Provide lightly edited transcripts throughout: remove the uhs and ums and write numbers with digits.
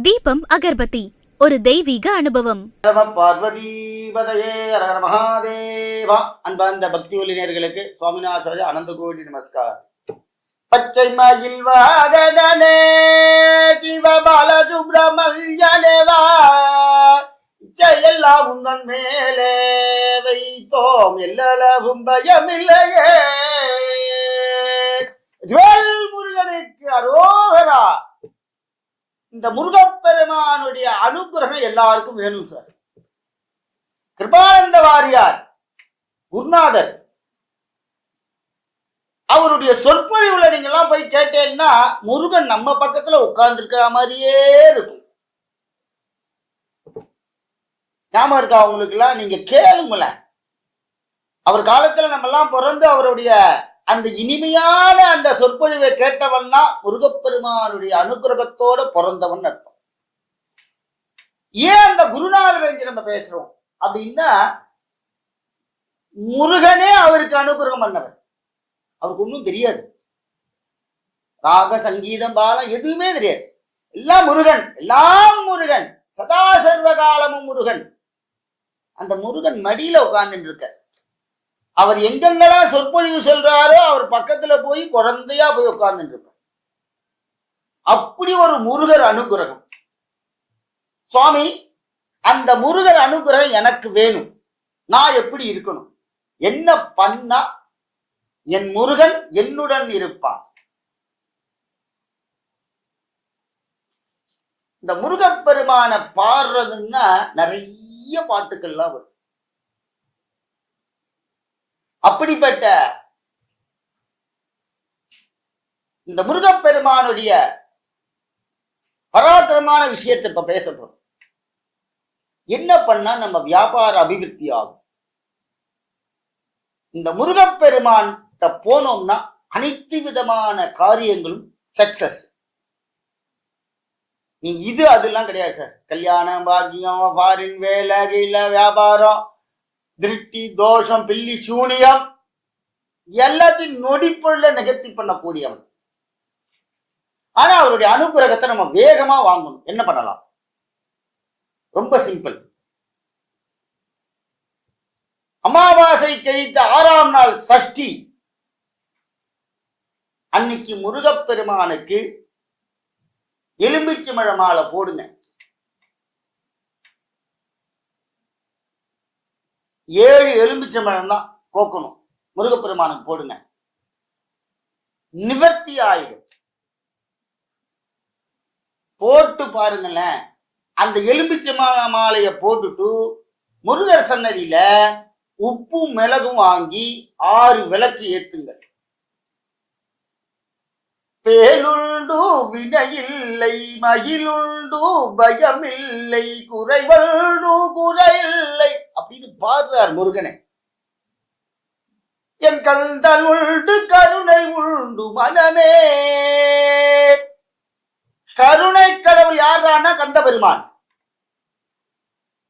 தீபம் அகர்பத்தி ஒரு தெய்வீக அனுபவம். பார்வதிபதையே ஹர மகாதேவா. அன்பார்ந்த பக்தி ஒளிநேயர்களுக்கு சுவாமிநாத அனந்த கோடி நமஸ்கார். பச்சை மயில் வாகனே சிவபால சுப்பிரமணியனேவா, இச்சையெல்லாம் உந்தன் மேலே வைத்தோம், எல்லளவும் பயமில்லையே. முருகனுக்கு அரோகரா. இந்த முருகப்பெருமானுடைய அனுகிரகம் எல்லாருக்கும் வேணும் சார். கிருபானந்த வாரியார் குருநாதர் அவருடைய சொற்பொழிவுல நீங்க எல்லாம் போய் கேட்டேன்னா முருகன் நம்ம பக்கத்துல உட்கார்ந்து இருக்கிற மாதிரியே இருக்கும். ஞாபகம் இருக்கா அவங்களுக்கு எல்லாம்? நீங்க கேளுங்களேன். அவர் காலத்துல நம்ம எல்லாம் பிறந்து அவருடைய அந்த இனிமையான அந்த சொற்பொழிவை கேட்டவன்னா முருகப்பெருமானுடைய அனுகிரகத்தோட பிறந்தவன் அர்த்தம். ஏன் அந்த குருநாதரை நம்ம பேசுறோம் அப்படின்னா, முருகனே அவருக்கு அனுகிரகம் பண்ணவர். அவருக்கு ஒன்றும் தெரியாது, ராக சங்கீதம் பாலம் எதுவுமே தெரியாது. எல்லாம் முருகன், எல்லாம் முருகன், சதா சர்வ காலமும் முருகன். அந்த முருகன் மடியில உட்கார்ந்துட்டு இருக்க. அவர் எங்கெங்கெல்லாம் சொற்பொழிவு சொல்றாரோ அவர் பக்கத்துல போய் குழந்தையா போய் உட்கார்ந்துட்டு இருப்பார். அப்படி ஒரு முருகர் அனுகிரகம். சுவாமி, அந்த முருகர் அனுகிரகம் எனக்கு வேணும். நான் எப்படி இருக்கணும்? என்ன பண்ணா என் முருகன் என்னுடன் இருப்பான்? இந்த முருகப்பெருமான பாடுறதுன்னா நிறைய பாட்டுக்கள்லாம் வரும். அப்படிப்பட்ட இந்த முருகப்பெருமானுடைய பராக்கிரமான விஷயத்தை இப்ப பேச போறோம். என்ன பண்ணா நம்ம வியாபார அபிவிருத்தி ஆகும்? இந்த முருகப்பெருமான் போனோம்னா அனைத்து விதமான காரியங்களும் சக்சஸ். நீ இது அதெல்லாம் கிடையாது சார். கல்யாணம், பாக்கியம், ஃபாரின் வேலை, கீழ வியாபாரம், திருஷ்டி, தோஷம், பில்லி, சூனியம் எல்லாத்தையும் நொடிப்பொழுல நிகழ்த்தி பண்ணக்கூடியவன். ஆனா அவருடைய அனுகிரகத்தை நம்ம வேகமா வாங்கணும். என்ன பண்ணலாம்? ரொம்ப சிம்பிள். அமாவாசை கழித்த 6ஆம் நாள் சஷ்டி அன்னைக்கு முருகப்பெருமானுக்கு எலுமிச்சை மாலை போடுங்க. 7 எலுமிச்சம்பழம் தான் கோக்கணும். முருகப்பெருமானுக்கு போடுங்க, நிவர்த்தி ஆயிடும். போட்டு பாருங்களேன். அந்த எலுமிச்சம்பழ மாலையை போட்டுட்டு முருகர் சன்னதியில உப்பும் மிளகும் வாங்கி 6 விளக்கு ஏத்துங்கள். பேலுண்டு வினையில்லை, மகிழுண்டு பயமில்லை, குறைவல்டு குறையில்லை அப்படின்னு பாடுறார் முருகனை. என் கந்தல் உண்டு கருணை உண்டு மனமே. கருணை கடவுள் யாரானா கந்த பெருமான்.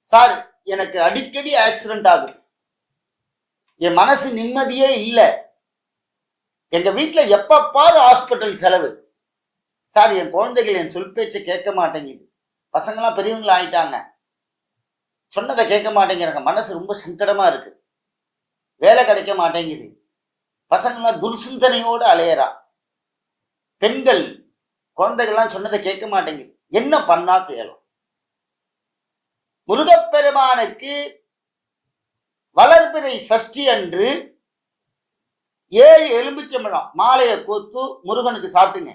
சார், எனக்கு அடிக்கடி ஆக்சிடென்ட் ஆகுது, என் மனசு நிம்மதியே இல்லை, எங்க வீட்டுல எப்ப பாரு ஹாஸ்பிட்டல் செலவு. சார், என் குழந்தைகள் என் சொல் பேச்சை கேட்க மாட்டேங்குது, பசங்களாம் பெரியவங்களா ஆயிட்டாங்க, சொன்னதை கேட்க மாட்டேங்கிறாங்க, மனசு ரொம்ப சங்கடமா இருக்கு, வேலை கிடைக்க மாட்டேங்குது, பசங்களாம் துர்சிந்தனையோடு அலையறா, பெண்கள் குழந்தைகள்லாம் சொன்னதை கேட்க மாட்டேங்குது, என்ன பண்ணா தேரும்? முருகப்பெருமானுக்கு வளர்பிறை சஷ்டி அன்று 7 எலுமிச்சம்பழம் மாலையை கோத்து முருகனுக்கு சாத்துங்க.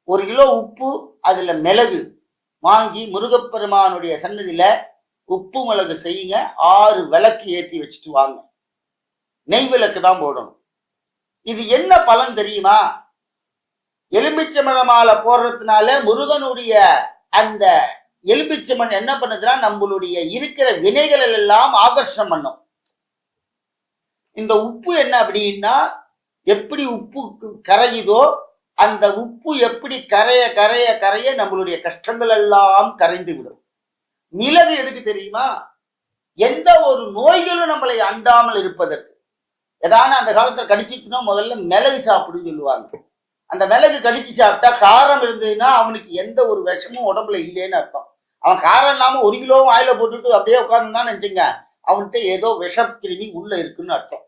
1 கிலோ உப்பு, அதுல மிளகு வாங்கி முருகப்பெருமானுடைய சன்னதியில உப்பு மிளகு செய்யுங்க. 6 விளக்கு ஏற்றி வச்சுட்டு வாங்க. நெய் விளக்கு தான் போடணும். இது என்ன பலன் தெரியுமா? எலுமிச்சம்பழ மாலை போடுறதுனால முருகனுடைய அந்த எலுமிச்சம்பழம் என்ன பண்ணுதுன்னா நம்மளுடைய இருக்கிற வினைகள் எல்லாம் ஆகர்ஷணம் பண்ணும். இந்த உப்பு என்ன அப்படின்னா, எப்படி உப்பு கரையுதோ அந்த உப்பு எப்படி கரைய கரைய கரைய நம்மளுடைய கஷ்டங்கள் எல்லாம் கரைந்து விடும். மிளகு எதுக்கு தெரியுமா? எந்த ஒரு நோய்களும் நம்மளை அண்டாமல் இருப்பதற்கு. ஏதான அந்த காலத்துல கடிச்சிட்டுனா முதல்ல மிளகு சாப்பிடுன்னு சொல்லுவாங்க. அந்த மிளகு கடிச்சு சாப்பிட்டா காரம் இருந்ததுன்னா அவனுக்கு எந்த ஒரு விஷமும் உடம்புல இல்லைன்னு அர்த்தம். அவன் காரம் இல்லாம 1 கிலோவும் வாயில போட்டுட்டு அப்படியே உட்கார்ந்துதான் நினைச்சுங்க, அவன்கிட்ட ஏதோ விஷக்கிருமி உள்ள இருக்குன்னு அர்த்தம்.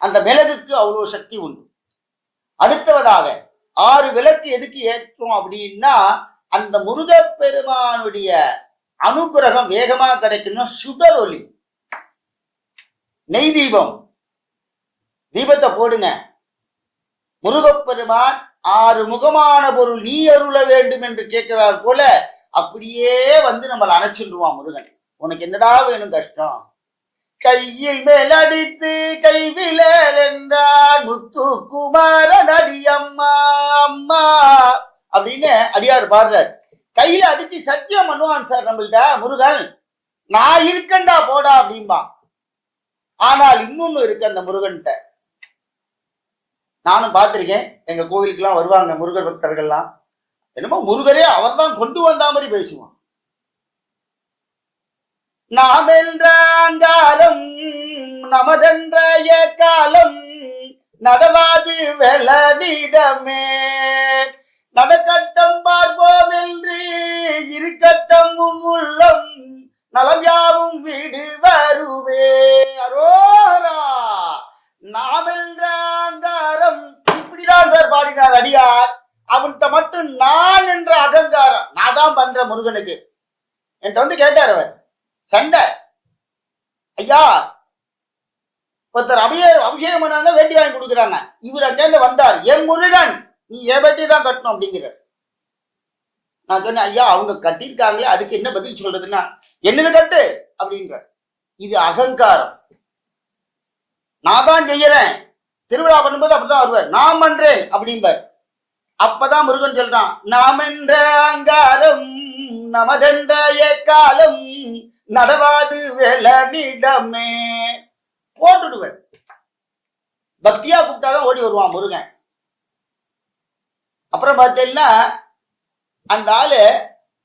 அந்த மிளகுக்கு அவ்வளவு சக்தி உண்டு. அடுத்தவதாக 6 விளக்கு எதுக்கு ஏற்றும் அப்படின்னா, அந்த முருகப்பெருமானுடைய அனுகிரகம் வேகமா கிடைக்கணும். சுடர் ஒளி, நெய் தீபம், தீபத்தை போடுங்க. முருகப்பெருமான் 6 முகமான பொருள் நீ அருள வேண்டும் என்று கேட்கிறார் போல அப்படியே வந்து நம்மளை அணைச்சிடுவான் முருகன். உனக்கு என்னடா வேணும் கஷ்டம்? கையில் மேல் அடித்து கைவிழல் என்றான் முத்துக்குமாரன் அடி அம்மா அம்மா அப்படின்னு அடியார் பாடுறார். கையில அடிச்சு சத்தியம் பண்ணுவான் சார் நம்மள்ட முருகன், நான் இருக்கண்டா போடா அப்படின்பா. ஆனால் இன்னொன்னு இருக்கு அந்த முருகன்கிட்ட. நானும் பார்த்திருக்கேன், எங்க கோவிலுக்கெல்லாம் வருவாங்க முருகர் பக்தர்கள்லாம், என்னமோ முருகரே அவர் தான் கொண்டு வந்தா மாதிரி பேசுவான். நாம் என்ற அங்காரம் நமதென்ற காலம் நடவாது வெளனிடமே நடக்கட்டம் பார்ப்போம் என்று இருக்கட்டம் உள்ளம் நலம் யாவும் வீடு வருவே. அரோரா நாம் என்ற அங்காரம் இப்படிதான் சார் பாடினார் அடியார். அவன்கிட்ட மட்டும் நான் என்ற அகங்காரம், நான் தான் பண்ற முருகனுக்கு. என்கிட்ட வந்து கேட்டார் அவர், சண்டை ஐயா ஒருத்தர் அபிஷேகம் பண்ணாங்க, வேட்டி வாங்கி கொடுக்குறாங்க. இவர் அங்கேருந்து வந்தார், என் முருகன் நீ என் வேட்டி தான் கட்டணும் அப்படிங்கிறார். நான் சொன்னேன், ஐயா அவங்க கட்டியிருக்காங்களே அதுக்கு என்ன பதில் சொல்றதுன்னா, என்னது கட்டு அப்படின்ற. இது அகங்காரம். நான் தான் செய்யறேன், திருவிழா பண்ணும்போது அப்படிதான் வருவார், நான் பண்றேன் அப்படிம்பார். அப்பதான் முருகன் சொல்றான், நாம் என்ற அங்காரம் நமதென்ற காலம் நடவாது வெளனிடமே போட்டுடுவர். பக்தியா கூப்பிட்டாதான் ஓடி வருவான் முருகன். அப்புறம் பார்த்தீங்கன்னா அந்த ஆளு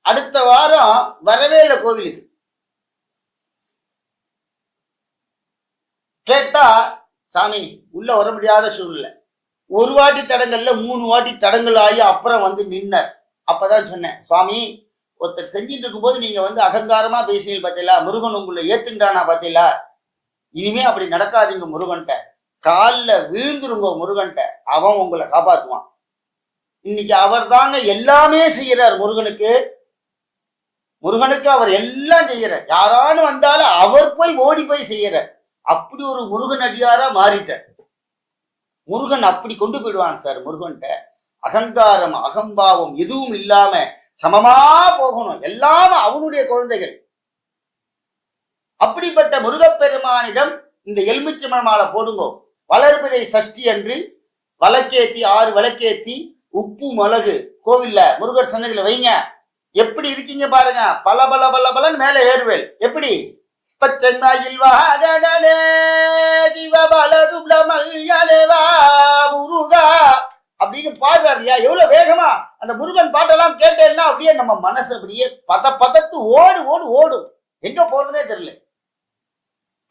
அடுத்த வாரம் வரவே இல்லை கோவிலுக்கு. கேட்டா சாமி உள்ள வர முடியாத சூழ்நிலை, 1 வாட்டி தடங்கள்ல 3 வாட்டி தடங்கள் ஆகி அப்புறம் வந்து நின்னர். அப்பதான் சொன்னேன், சுவாமி ஒருத்தர் செஞ்சிட்டு இருக்கும்போது நீங்க வந்து அகங்காரமா பேசினீங்க பார்த்தீங்களா, முருகன் உங்களை ஏத்துண்டானா பார்த்தீங்களா, இனிமே அப்படி நடக்காதீங்க முருகன்ட்ட, காலில் விழுந்துருங்க முருகன்ட்ட, அவன் உங்களை காப்பாத்துவான். இன்னைக்கு அவர் தாங்க எல்லாமே செய்யறார் முருகனுக்கு. முருகனுக்கு அவர் எல்லாம் செய்யறார். யாரானு வந்தாலும் அவர் போய் ஓடி போய் செய்யறார். அப்படி ஒரு முருகன் அடியாரா மாறிட்டார். முருகன் அப்படி கொண்டு போயிடுவான் சார். முருகன்ட்ட அகங்காரம் அகம்பாவம் எதுவும் இல்லாம சமமா போகணும், எல்லாமே அவனுடைய குழந்தைகள். அப்படிப்பட்ட முருகப்பெருமானிடம் இந்த எலுமிச்சை மாலை போடுங்கோ. வளர்பிறை சஷ்டி அன்று வழக்கேத்தி 6 விளக்கேத்தி உப்பு மிளகு கோவில்ல முருகர் சன்னதியில வைங்க. எப்படி இருக்கீங்க பாருங்க, பல பல பல பலன்னு மேல ஏறுவேல். எப்படி பச்சைமாயில் வாடனே முருகா அப்படின்னு பாடுறாருயா. எவ்வளவு வேகமா அந்த முருகன் பாட்டெல்லாம் கேட்டேன்னா அப்படியே நம்ம மனசு அப்படியே பதத்து ஓடு ஓடு ஓடும், எங்க போறதுனே தெரியல.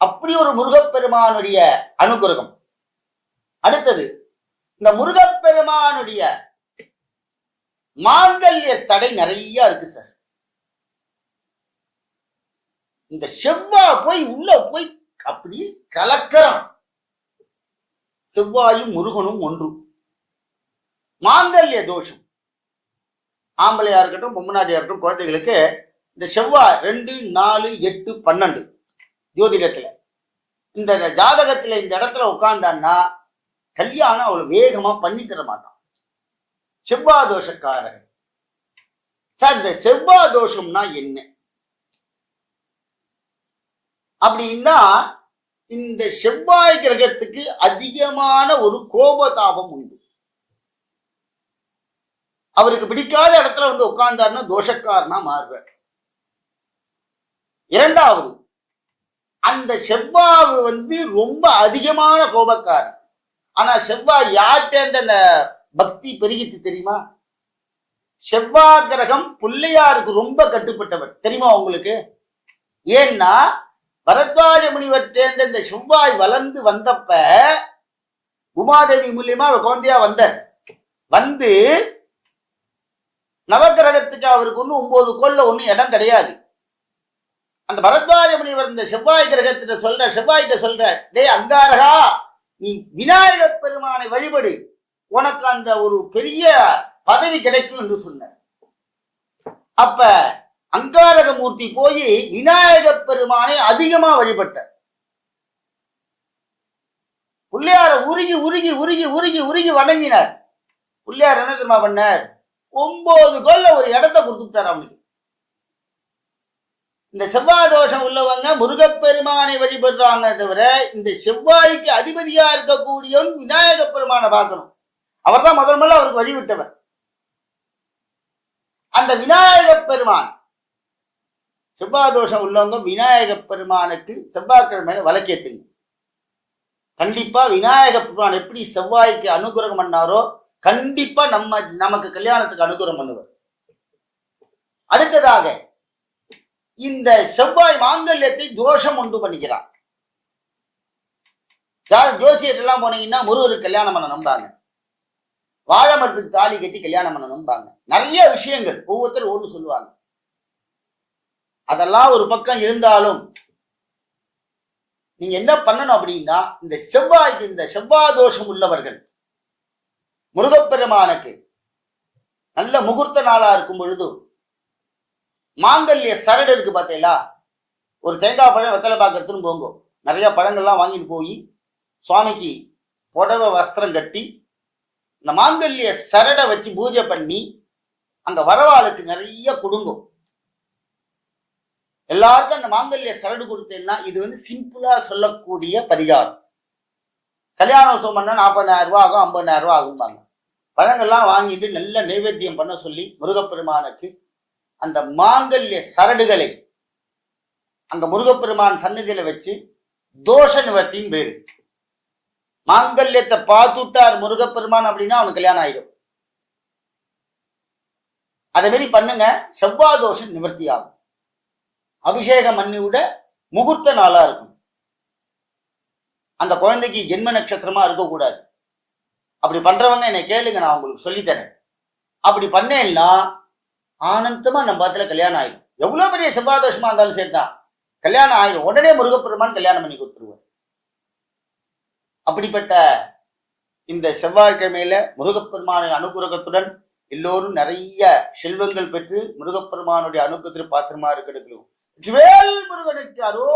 அப்படி ஒரு முருகப்பெருமானுடைய அனுகிரகம். அடுத்தது இந்த முருகப்பெருமானுடைய மாங்கல்ய தடை நிறைய இருக்கு சார். இந்த செவ்வாய் போய் உள்ள போய் அப்படி கலக்கரம். செவ்வாயும் முருகனும் ஒன்று. மாங்கல்ய தோஷம் ஆம்பளையா இருக்கட்டும் பொம்மநாட்டியா இருக்கட்டும் குழந்தைகளுக்கு இந்த செவ்வாய் 2, 4, 8, 12 ஜோதிடத்துல இந்த ஜாதகத்துல இந்த இடத்துல உட்கார்ந்தான்னா கல்யாணம் அவ்வளவு வேகமா பண்ணி தர மாட்டான். செவ்வாய் தோஷக்காரர்கள். சார் இந்த செவ்வாய் தோஷம்னா என்ன அப்படின்னா, இந்த செவ்வாய் கிரகத்துக்கு அதிகமான ஒரு கோபதாபம் உண்டு. அவருக்கு பிடிக்காத இடத்துல வந்து உட்கார்ந்தாருன்னா தோஷக்காரனா மாறுவார். இரண்டாவது, அந்த செவ்வாய் வந்து ரொம்ப அதிகமான கோபக்காரன். ஆனா செவ்வாய் யார்கிட்ட அந்த பக்தி பெருகித்து தெரியுமா? செவ்வாய் கிரகம் பிள்ளையாருக்கு ரொம்ப கட்டுப்பட்டவர் தெரியுமா உங்களுக்கு? ஏன்னா பரத்வாஜ முனிவர் சேர்ந்த இந்த செவ்வாய் வளர்ந்து வந்தப்ப உமாதேவி மூலியமா அவர் குழந்தையா வந்தார். வந்து நவகிரகத்துக்கு அவருக்கு ஒன்றும் 9 கோள்ல ஒன்றும் இடம் கிடையாது. அந்த பரத்வாஜ முனிவர் இந்த செவ்வாய் கிரகத்திட்ட செவ்வாய்கிட்ட சொல்ற, டேய் அங்காரகா, நீ விநாயகப் பெருமானை வழிபடு, உனக்கு அந்த ஒரு பெரிய பதவி கிடைக்கும் என்று சொன்னார். அப்ப அங்காரகமூர்த்தி போய் விநாயகப் பெருமானை அதிகமா வழிபட்டார். பிள்ளையார உருகி உருகி உருகி உருகி உருகி வணங்கினார். பிள்ளையார் என்ன தெரியுமா பண்ணார்? 9 கோள்ல ஒரு இடத்தை கொடுத்துட்டார் அவனுக்கு. இந்த செவ்வாய் தோஷம் உள்ளவங்க முருகப்பெருமானை வழிபடுறாங்க தவிர இந்த செவ்வாய்க்கு அதிபதியா இருக்கக்கூடியவன் விநாயகப் பெருமானை பார்க்கணும். அவர் தான் முதல்ல அவருக்கு வழிவிட்டவர். அந்த விநாயகப் பெருமான், செவ்வாய் தோஷம் உள்ளவங்க விநாயகப் பெருமானுக்கு செவ்வாய்க்கிழமையில விளக்கேத்துங்க. கண்டிப்பா விநாயகப் பெருமான் எப்படி செவ்வாய்க்கு அனுகிரகம் பண்ணாரோ கண்டிப்பா நமக்கு கல்யாணத்துக்கு அனுகிரகம் பண்ணுவார். அடுத்ததாக இந்த செவ்வாய் மாங்கல்யத்தை தோஷம் உண்டு பண்ணிக்கிறான். ஜோசியர்லாம் போனீங்கன்னா முருகருக்கு கல்யாணம் பண்ண நம்பாங்க, வாழை மரத்துக்கு தாலி கட்டி கல்யாணம் பண்ண நம்பாங்க, நிறைய விஷயங்கள் ஒவ்வொருத்தரும் ஒன்று சொல்லுவாங்க. அதெல்லாம் ஒரு பக்கம் இருந்தாலும் நீங்க என்ன பண்ணணும் அப்படின்னா, இந்த செவ்வாய்க்கு இந்த செவ்வாய் தோஷம் உள்ளவர்கள் முருகப்பெருமானுக்கு நல்ல முகூர்த்த நாளா இருக்கும் பொழுது மாங்கல்ய சரடு இருக்கு பார்த்தீங்களா, ஒரு தேங்காய் பழம் வெத்தலை பாக்கு எடுத்துன்னு போங்க. நிறைய பழங்கள்லாம் வாங்கிட்டு போய் சுவாமிக்கு புடவை வஸ்திரம் கட்டி இந்த மாங்கல்ய சரடை வச்சு பூஜை பண்ணி அங்க வரவாளுக்கு நிறைய கொடுங்கும். எல்லாருக்கும் அந்த மாங்கல்ய சரடு கொடுத்தேன்னா இது சிம்பிளா சொல்லக்கூடிய பரிகாரம். கல்யாணோத்சவம் பண்ணா 40,000 ரூபா ஆகும், 50,000 ரூபா ஆகும்பாங்க. பழங்கள்லாம் வாங்கிட்டு நல்ல நைவேத்தியம் பண்ண சொல்லி முருகப்பெருமானுக்கு அந்த மாங்கல்ய சரடுகளை அங்க முருகப்பெருமான் சன்னதியில வச்சு தோஷ நிவர்த்தின்னு பேரு. மாங்கல்யத்தை பார்த்துட்டார் முருகப்பெருமான் அப்படின்னா அவனுக்கு கல்யாணம் ஆயிடும். அதே மாதிரி பண்ணுங்க, செவ்வாய் தோஷம் நிவர்த்தி ஆகும். அபிஷேகம் பண்ணி விட முகூர்த்த நாளா இருக்கும். அந்த குழந்தைக்கு ஜென்ம நட்சத்திரமா இருக்கக்கூடாது. அப்படி பண்றவங்க என்னை கேளுங்க, நான் உங்களுக்கு சொல்லித்தரேன். அப்படி பண்ணேன்னா ஆனந்தமா நம்ம பாத்துல கல்யாணம் ஆயிடும். எவ்வளவு பெரிய செவ்வாய் தோஷமா இருந்தாலும் சரிதான், கல்யாணம் ஆயிடும். உடனே முருகப்பெருமான் கல்யாணம் பண்ணி கொடுத்துருவார். அப்படிப்பட்ட இந்த செவ்வாய்க்கிழமையில முருகப்பெருமானின் அனுகிரகத்துடன் எல்லோரும் நிறைய செல்வங்கள் பெற்று முருகப்பெருமானுடைய அனுகிரகத்தில் பாத்திரமா இருக்கிறது. வேல் முருகனுக்கு அரோ